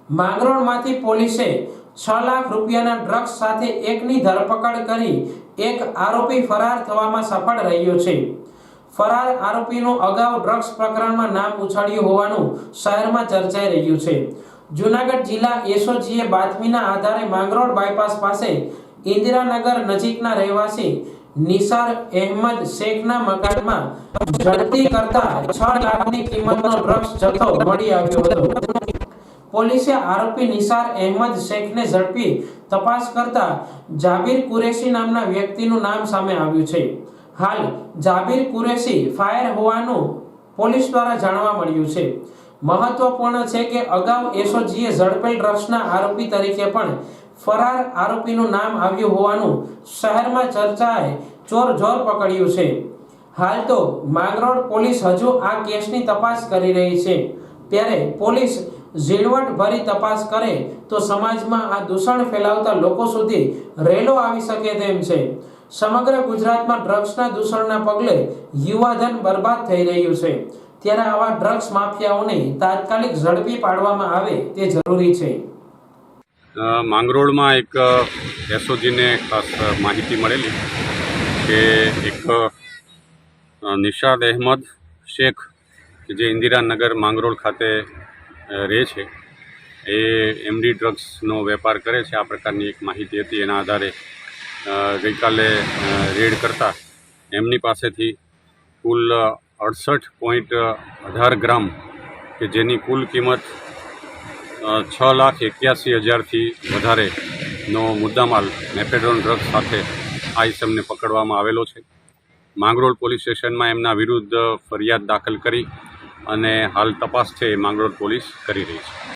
માંગરોળમાંથી પોલીસે 6 લાખ રૂપિયાના ડ્રગ્સ સાથે એકની ધરપકડ કરી એક આરોપી ફરાર થવામાં સફળ રહ્યો છે। ફરાર આરોપીનું અગાઉ ડ્રગ્સ પ્રકરણમાં નામ ઉછાળ્યું હોવાનું શહેરમાં ચર્ચાઈ રહ્યું છે। જૂનાગઢ જિલ્લા એસઓજીએ બાતમીના આધારે માંગરોળ બાયપાસ પાસે ઇન્દિરાનગર નજીકના રહેવાસી નિસાર અહેમદ શેખના મકાનમાં ઝડપી કરતા 6 લાખની કિંમતનો ડ્રગ્સ જથ્થો મળી આવ્યો હતો। પોલીસે આરોપી નિસાર અહેમદ શેખને ઝડપી તપાસ કરતા જાબીર કુરેશી નામના વ્યક્તિનું નામ સામે આવ્યું છે। હાલ જાબીર કુરેશી ફાયર હોવાનું પોલીસ દ્વારા જાણવા મળ્યું છે। મહત્વપૂર્ણ છે કે અગાઉ એસઓજીએ ઝડપેલ ડ્રગ્સના આરોપી તરીકે પણ ફરાર આરોપીનું નામ આવ્યું હોવાનું શહેરમાં ચર્ચાએ જોર પકડ્યું છે। હાલ તો માંગરોળ પોલીસ હજુ આ કેસની તપાસ કરી રહી છે, ત્યારે પોલીસ ઝીણવટભરી તપાસ કરે તો સમાજમાં આ દૂષણ ફેલાવતા લોકો સુધી રેલો આવી શકે તેમ છે। સમગ્ર ગુજરાતમાં ડ્રગ્સના દૂષણના પગલે યુવાધન બરબાદ થઈ રહ્યું છે, ત્યારે આવા ડ્રગ્સ માફિયાઓને તાત્કાલિક ઝડપી પાડવામાં આવે તે જરૂરી છે। માંગરોળમાં એક એસઓજીને ખાસ માહિતી મળેલી કે એક નિશાદ અહેમદ શેખ કે જે ઇન્દિરાનગર માંગરોળ ખાતે રહે છે, એ એમડી ડ્રગ્સનો વેપાર કરે છે। આ પ્રકારની એક માહિતી હતી, એના આધારે ગઈકાલે રેડ કરતા એમની પાસેથી કુલ 68.18 ગ્રામ કે જેની કુલ કિંમત 6,81,000થી વધારેનો મુદ્દામાલ મેફેડ્રોન ડ્રગ્સ સાથે આ ઇસમને પકડવામાં આવેલો છે। માંગરોળ પોલીસ સ્ટેશનમાં એમના વિરુદ્ધ ફરિયાદ દાખલ કરી અને હાલ તપાસ છે એ માંગરોળ પોલીસ કરી રહી છે।